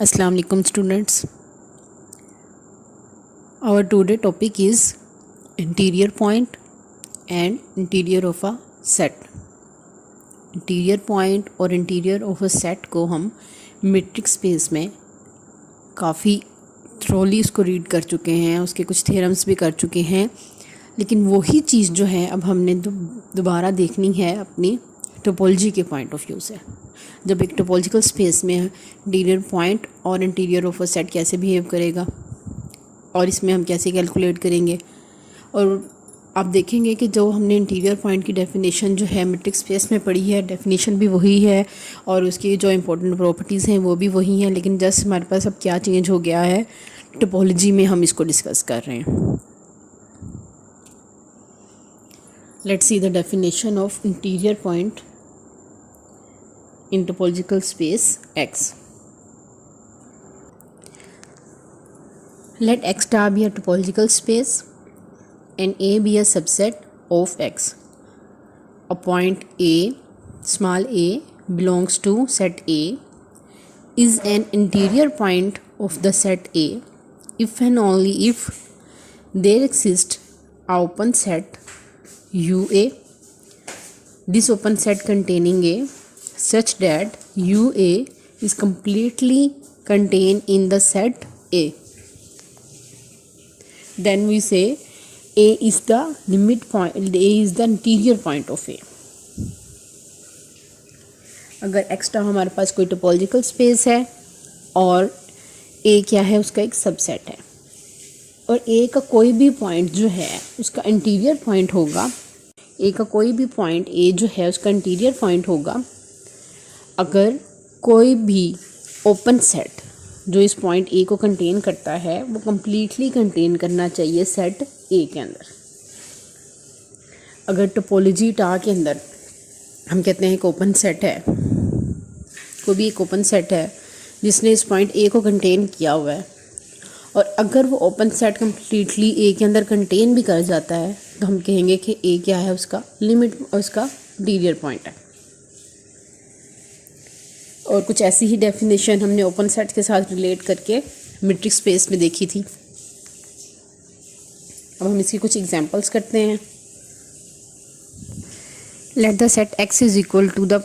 Assalamu alaikum students. Our today topic is interior point and interior of a set. Interior point और interior of a set को हम metric space में काफ़ी thoroughly इसको read कर चुके हैं, उसके कुछ थ्योरम्स भी कर चुके हैं, लेकिन वही चीज़ जो है अब हमने दोबारा देखनी है अपनी टोपोलॉजी के पॉइंट ऑफ व्यू से। जब एक टोपोलॉजिकल स्पेस में इंटीरियर पॉइंट और इंटीरियर ऑफ अ सेट कैसे बिहेव करेगा और इसमें हम कैसे कैलकुलेट करेंगे, और आप देखेंगे कि जो हमने इंटीरियर पॉइंट की डेफिनेशन जो है मीट्रिक स्पेस में पढ़ी है, डेफिनेशन भी वही है और उसकी जो इंपॉर्टेंट प्रॉपर्टीज़ हैं वो भी वही हैं, लेकिन जस्ट हमारे पास अब क्या चेंज हो गया है, टोपोलॉजी में हम इसको डिस्कस कर रहे हैं। Let's see the definition of interior point in topological space X. Let X star be a topological space and A be a subset of X. A point A, small a, belongs to set A, is an interior point of the set A if and only if there exists a open set UA. This open set containing A such that UA is completely contained in the set A. Then we say A is the limit point, A is the interior point of A. अगर extra हमारे पास कोई topological space है और A क्या है, उसका एक subset है, और A का कोई भी पॉइंट जो है उसका इंटीरियर पॉइंट होगा, A का कोई भी पॉइंट A जो है उसका इंटीरियर पॉइंट होगा अगर कोई भी ओपन सेट जो इस पॉइंट ए को कंटेन करता है वो कम्प्लीटली कंटेन करना चाहिए सेट ए के अंदर। अगर टोपोलॉजी टा के अंदर हम कहते हैं एक ओपन सेट है, कोई भी एक ओपन सेट है जिसने इस पॉइंट ए को कंटेन किया हुआ है, और अगर वो ओपन सेट कम्प्लीटली ए के अंदर कंटेन भी कर जाता है तो हम कहेंगे कि ए क्या है, उसका लिमिट, उसका इंटीरियर पॉइंट है। और कुछ ऐसी ही डेफिनेशन हमने ओपन सेट के साथ रिलेट करके मीट्रिक स्पेस में देखी थी। अब हम इसकी कुछ एग्जांपल्स करते हैं। Let the set X is equal to the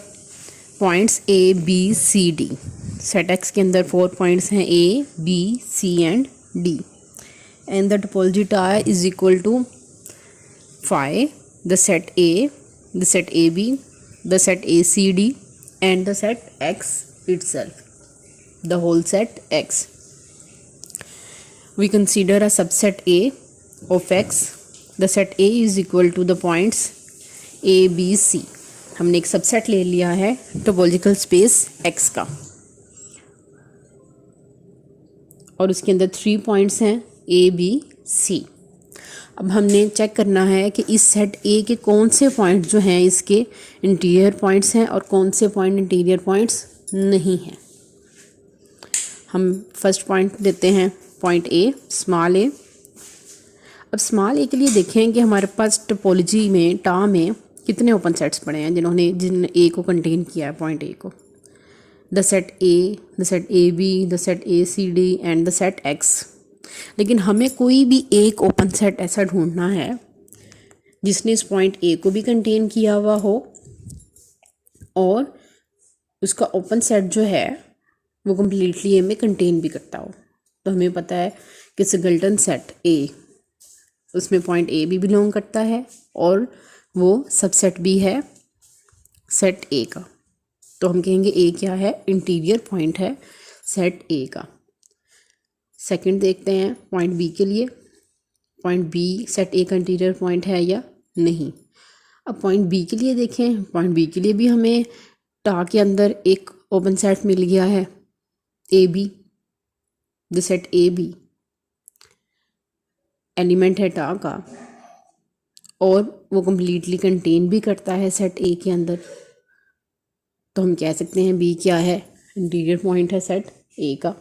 points A B C D. Set X के अंदर 4 पॉइंट्स हैं A B C and D, and the topology tau is equal to phi the set A B, the set A C D and the set X itself, the whole set X. We consider a subset A of X. The set A is equal to the points A, B, C. हमने एक subset ले लिया है topological space X का, और उसके अंदर 3 points हैं A, B, C. अब हमने चेक करना है कि इस सेट ए के कौन से पॉइंट जो हैं इसके इंटीरियर पॉइंट्स हैं और कौन से पॉइंट इंटीरियर पॉइंट्स नहीं हैं। हम फर्स्ट पॉइंट देते हैं पॉइंट ए, स्मॉल ए। अब स्मॉल ए के लिए देखें कि हमारे पास टोपोलॉजी में टा में कितने ओपन सेट्स पड़े हैं जिन ए को कंटेन किया है, पॉइंट ए को। The set A, the set A B, the set A C D and the set X. लेकिन हमें कोई भी एक ओपन सेट ऐसा ढूंढना है जिसने इस पॉइंट ए को भी कंटेन किया हुआ हो और उसका ओपन सेट जो है वो कम्प्लीटली ए में कंटेन भी करता हो। तो हमें पता है कि सिंगलटन सेट ए, उसमें पॉइंट ए भी बिलोंग करता है और वो सबसेट भी है सेट ए का। तो हम कहेंगे ए क्या है, इंटीरियर पॉइंट है सेट ए का। सेकंड देखते हैं पॉइंट बी के लिए, पॉइंट बी सेट ए का इंटीरियर पॉइंट है या नहीं। अब पॉइंट बी के लिए देखें, पॉइंट बी के लिए भी हमें टा के अंदर एक ओपन सेट मिल गया है A B, the set A B element है टा का और वो कम्प्लीटली कंटेन भी करता है सेट ए के अंदर। तो हम कह सकते हैं बी क्या है, इंटीरियर पॉइंट है सेट ए का।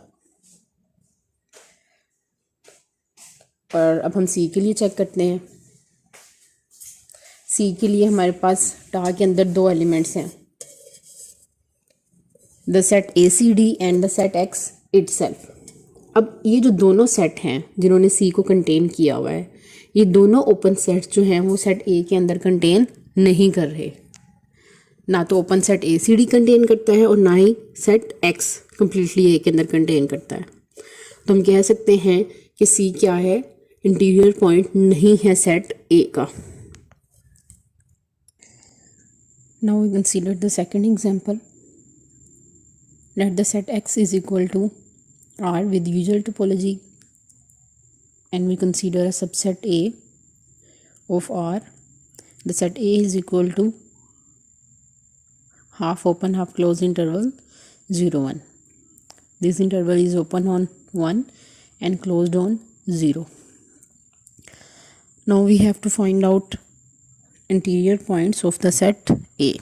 और अब हम सी के लिए चेक करते हैं। सी के लिए हमारे पास टा के अंदर 2 एलिमेंट्स हैं, the set A C D and the set X itself. अब ये जो दोनों सेट हैं जिन्होंने सी को कंटेन किया हुआ है, ये दोनों ओपन सेट्स जो हैं वो सेट ए के अंदर कंटेन नहीं कर रहे। ना तो open set A C D contain करता है और ना ही सेट एक्स कम्प्लीटली ए के अंदर कंटेन करता है। तो हम कह सकते हैं कि सी क्या है, इंटीरियर पॉइंट नहीं है सेट ए का। Now we consider the second example. Let the set X is equal to R with usual topology and we consider a subset A of R. The set A is equal to half open half closed interval 0 1. This interval is open on 1 and closed on 0. Now we have to find out interior points of the set A.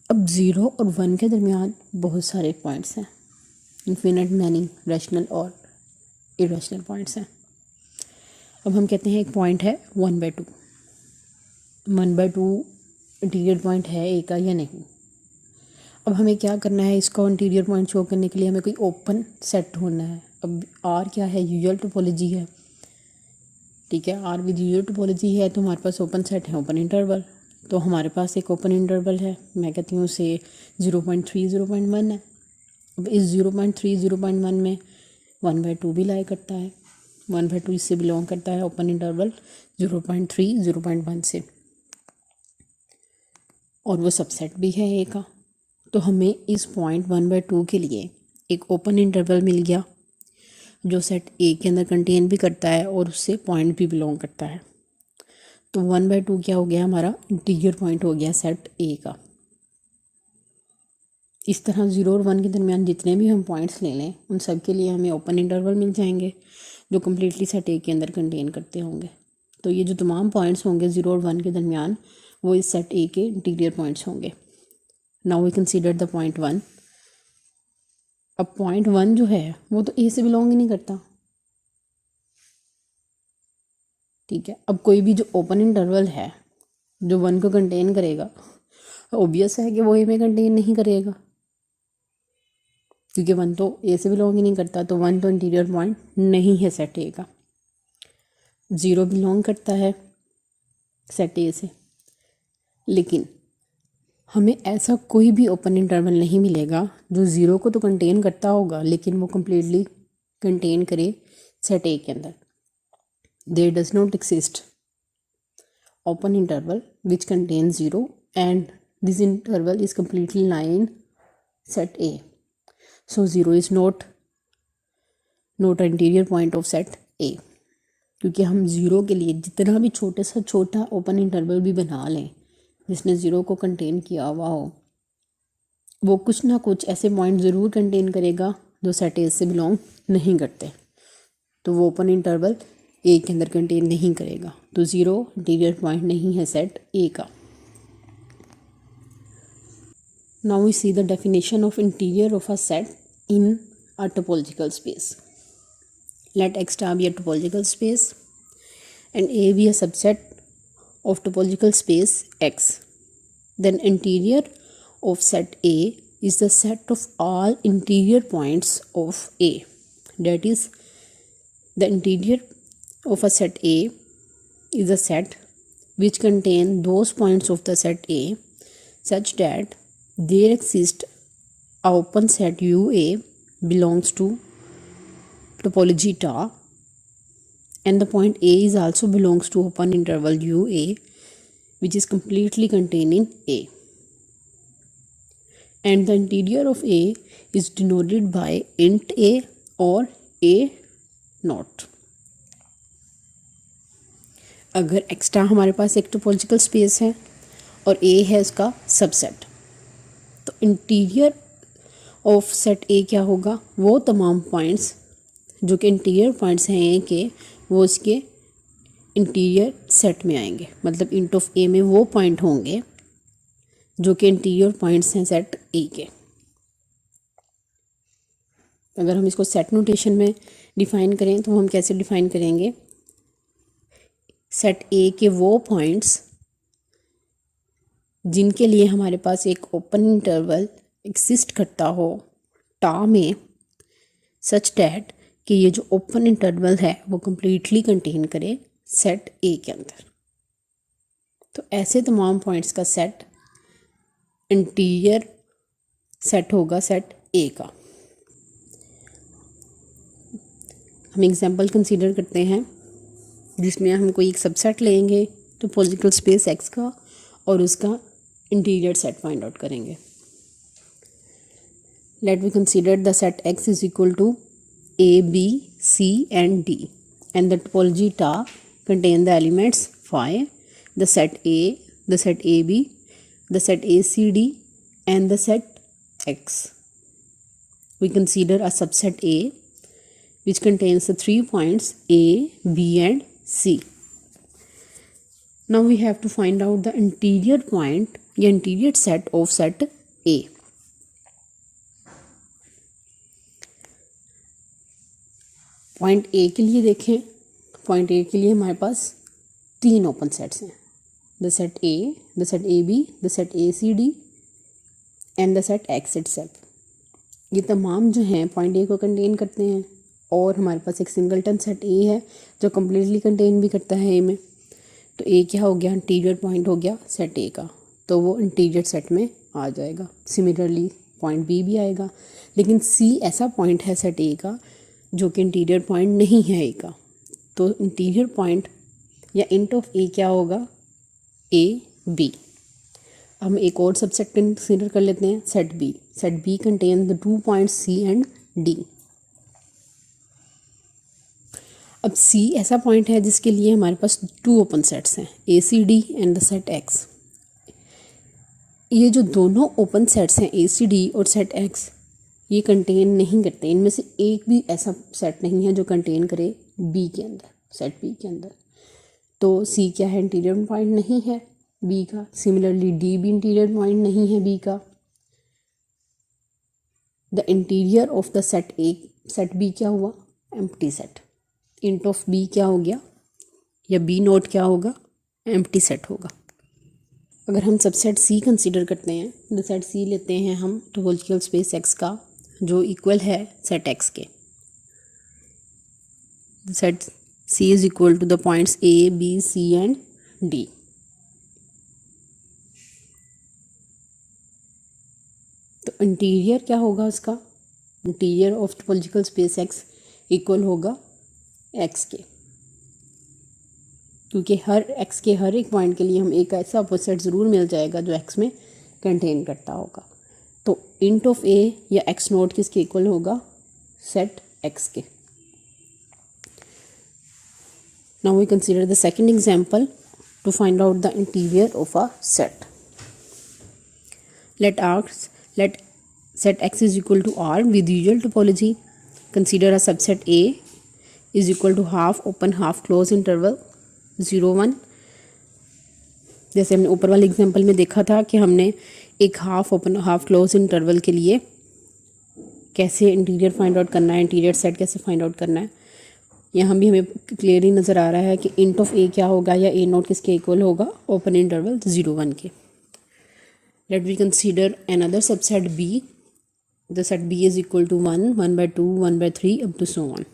अब 0 और 1 के दरमियान बहुत सारे points हैं, infinite many rational और irrational points हैं। अब हम कहते हैं एक पॉइंट है 1/2। 1/2 इंटीरियर पॉइंट है ए का या नहीं। अब हमें क्या करना है, इसका इंटीरियर पॉइंट शो करने के लिए हमें कोई ओपन सेट ढूंढना है। अब आर क्या है, यूजुअल टोपोलॉजी है, ठीक है। आर विद यूजुअल टोपोलॉजी है तो हमारे पास ओपन सेट है, ओपन इंटरवल। तो हमारे पास एक ओपन इंटरवल है, मैं कहती हूँ उसे 0.3 0.1 है। अब इस 0.3 0.1 में 1/2 भी लाई करता है, 1/2 इससे बिलोंग करता है ओपन इंटरवल 0.3 0.1 से, और वो सबसेट भी है ए का। तो हमें इस पॉइंट 1/2 के लिए एक ओपन इंटरवल मिल गया जो सेट ए के अंदर कंटेन भी करता है और उससे पॉइंट भी बिलोंग करता है। तो 1/2 क्या हो गया, हमारा इंटीरियर पॉइंट हो गया सेट ए का। इस तरह 0 और 1 के दरमियान जितने भी हम पॉइंट्स ले लें उन सब के लिए हमें ओपन इंटरवल मिल जाएंगे जो कम्प्लीटली सेट ए के अंदर कंटेन करते होंगे। तो ये जो तमाम पॉइंट्स होंगे 0 और 1 के दरमियान वो इस सेट ए के इंटीरियर पॉइंट्स होंगे। Now we consider the point 1। अब पॉइंट 1 जो है वो तो ए से बिलोंग ही नहीं करता, ठीक है। अब कोई भी जो ओपन इंटरवल है जो 1 को कंटेन करेगा, ऑब्वियस है कि वो ए में कंटेन नहीं करेगा क्योंकि 1 तो ए से बिलोंग ही नहीं करता। तो 1 तो इंटीरियर पॉइंट नहीं है सेट ए का। 0 बिलोंग करता है सेट ए से, लेकिन हमें ऐसा कोई भी ओपन इंटरवल नहीं मिलेगा जो 0 को तो कंटेन करता होगा लेकिन वो कम्प्लीटली कंटेन करे सेट ए के अंदर। There does not exist open interval which contains 0 and this interval is completely lying set A. So 0 is not an interior point of set A, क्योंकि हम 0 के लिए जितना भी छोटे सा छोटा ओपन इंटरवल भी बना लें जिसने 0 को कंटेन किया हुआ हो, वो कुछ ना कुछ ऐसे पॉइंट ज़रूर कंटेन करेगा जो सेट ए से बिलोंग नहीं करते। तो वो ओपन इंटरवल ए के अंदर कंटेन नहीं करेगा। तो 0 इंटीरियर पॉइंट नहीं है सेट ए का। Now we see the definition of interior of a set in a topological space. Let X star be a topological space and A be a subset of topological space X, then interior of set A is the set of all interior points of A. That is, the interior of a set A is a set which contain those points of the set A such that there exists a open set UA belongs to topology Ta, and the point A is also belongs to open interval UA which is completely contained in A, and the interior of A is denoted by int A or A naught. अगर extra हमारे पास एक topological space है और A है इसका subset, तो interior of set A क्या होगा, वो तमाम पॉइंट्स जो कि इंटीरियर पॉइंट्स हैं ए के वो इसके इंटीरियर सेट में आएंगे। मतलब इंट ऑफ ए में वो पॉइंट होंगे जो कि इंटीरियर पॉइंट्स हैं सेट ए के। अगर हम इसको सेट नोटेशन में डिफ़ाइन करें तो हम कैसे डिफ़ाइन करेंगे, सेट ए के वो पॉइंट्स जिनके लिए हमारे पास एक ओपन इंटरवल एग्जिस्ट करता हो टा में सच डैट कि ये जो ओपन इंटरवल है वो कम्प्लीटली कंटेन करे सेट ए के अंदर। तो ऐसे तमाम पॉइंट्स का सेट इंटीरियर सेट होगा सेट ए का। हम एग्जांपल कंसीडर करते हैं जिसमें हम कोई एक सबसेट लेंगे टोपोलॉजिकल स्पेस एक्स का और उसका इंटीरियर सेट फाइंड आउट करेंगे। Let we consider the set X is equal to A B C and D and the topology tau contain the elements phi, the set A, the set AB, the set ACD and the set X. We consider a subset A which contains the 3 points A, B and C. Now we have to find out the interior point या interior set of set A. Point A के लिए देखें, point A के लिए हमारे पास 3 open sets हैं, the set A, the set AB, the set ACD and the set X itself. ये तमाम जो हैं पॉइंट A को कंटेन करते हैं और हमारे पास एक सिंगलटन सेट A है जो कम्प्लीटली कंटेन भी करता है A में। तो A क्या हो गया, इंटीरियर पॉइंट हो गया सेट A का, तो वो इंटीरियर सेट में आ जाएगा। सिमिलरली पॉइंट B भी आएगा, लेकिन C ऐसा पॉइंट है सेट A का जो कि इंटीरियर पॉइंट नहीं है A का। तो इंटीरियर पॉइंट या इंट ऑफ A क्या होगा, A B। हम एक और सबसेट कंसीडर कर लेते हैं set B। Set B contain the 2 points C and D। अब C ऐसा पॉइंट है जिसके लिए हमारे पास 2 ओपन सेट्स हैं, ACD and the set X। ये जो दोनों ओपन सेट्स हैं ACD और सेट X, ये कंटेन नहीं करते, इनमें से एक भी ऐसा सेट नहीं है जो कंटेन करे B के अंदर, सेट B के अंदर। तो C क्या है, इंटीरियर पॉइंट नहीं है B का। सिमिलरली D भी इंटीरियर पॉइंट नहीं है B का। The interior of the set A, set B क्या हुआ, empty set. Int of B क्या हो गया, या B नोट क्या होगा, एम्प्टी सेट होगा। अगर हम सबसेट C कंसीडर करते हैं, द सेट C लेते हैं हम टोपोलॉजिकल स्पेस X का जो इक्वल है सेट X के। Set C is equal to the points A, B, C and D। तो इंटीरियर क्या होगा उसका, interior of topological space X equal होगा X के, क्योंकि हर X के हर एक पॉइंट के लिए हम एक ऐसा अपोजिट ज़रूर मिल जाएगा जो X में कंटेन करता होगा। तो इंट ऑफ A या X नोट किसके इक्वल होगा, सेट X के। Now we consider the second example to find out the interior of a set. Let set X is equal to R with usual topology. Consider a subset A is equal to half open half close interval 0 1। जैसे हमने ऊपर वाले example में देखा था कि हमने एक half open half close interval के लिए कैसे इंटीरियर फाइंड आउट करना है, इंटीरियर सेट कैसे फाइंड आउट करना है। यहाँ भी हमें क्लियरली नज़र आ रहा है कि इंट ऑफ A क्या होगा या A नोट किसके इक्वल होगा, ओपन इंटरवल 0 1 के। Let we consider another subset B। The set B is equal to 1 1/2 1/3 up to so on.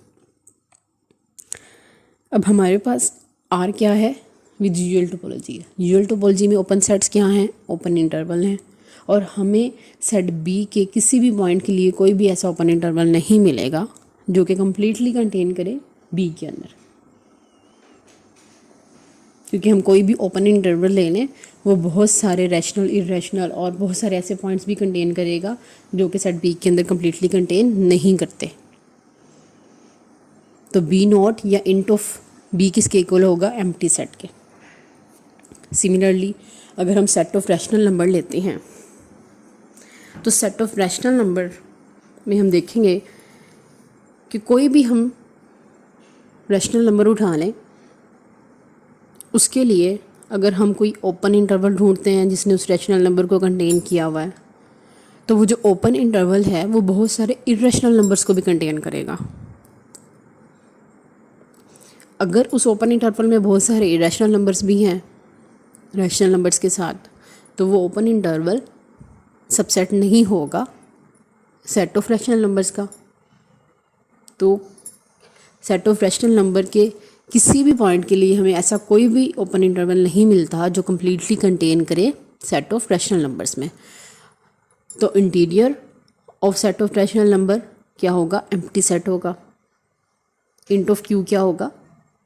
अब हमारे पास R क्या है, with usual topology. Usual topology में ओपन सेट्स क्या हैं, ओपन इंटरवल हैं, और हमें सेट B के किसी भी पॉइंट के लिए कोई भी ऐसा ओपन इंटरवल नहीं मिलेगा जो कि कम्प्लीटली कंटेन करे B के अंदर। क्योंकि हम कोई भी ओपन इंटरवल ले लें वो बहुत सारे रैशनल, इरेशनल और बहुत सारे ऐसे पॉइंट्स भी कंटेन करेगा जो कि सेट B के अंदर कम्प्लीटली कंटेन नहीं करते। तो B नॉट या इंट ऑफ B किसके इक्वल होगा, एम्प्टी सेट के। सिमिलरली अगर हम सेट ऑफ रैशनल नंबर लेते हैं तो सेट ऑफ रैशनल नंबर में हम देखेंगे कि कोई भी हम रैशनल नंबर उठा लें, उसके लिए अगर हम कोई ओपन इंटरवल ढूंढते हैं जिसने उस रैशनल नंबर को कंटेन किया हुआ है, तो वो जो ओपन इंटरवल है वो बहुत सारे इरेशनल नंबर्स को भी कंटेन करेगा। अगर उस ओपन इंटरवल में बहुत सारे इरेशनल नंबर्स भी हैं रैशनल नंबर्स के साथ, तो वो ओपन इंटरवल सबसेट नहीं होगा सेट ऑफ रैशनल नंबर्स का। तो सेट ऑफ रैशनल नंबर के किसी भी पॉइंट के लिए हमें ऐसा कोई भी ओपन इंटरवल नहीं मिलता जो कम्प्लीटली कंटेन करे सेट ऑफ रैशनल नंबर्स में। तो interior of set of rational number क्या होगा, एम्प्टी सेट होगा। इंट ऑफ क्यू क्या होगा,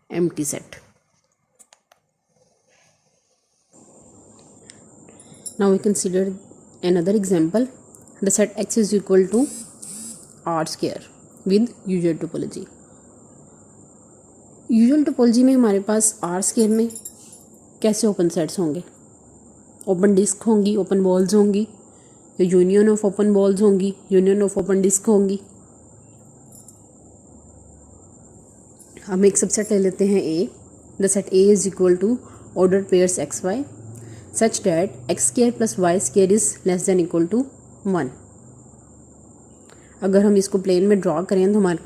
empty set. Now we consider another example, the set x is equal to r square with usual topology। Usual topology में हमारे पास R square में कैसे ओपन सेट्स होंगे, ओपन डिस्क होंगी, ओपन बॉल्स होंगी, यूनियन ऑफ ओपन बॉल्स होंगी, union of open disc होंगी। हम एक सबसेट ले लेते हैं A. The set A is equal to order pairs X Y such that x square plus y square is less than equal to 1। अगर हम इसको प्लेन में ड्रॉ करें तो हमारे पास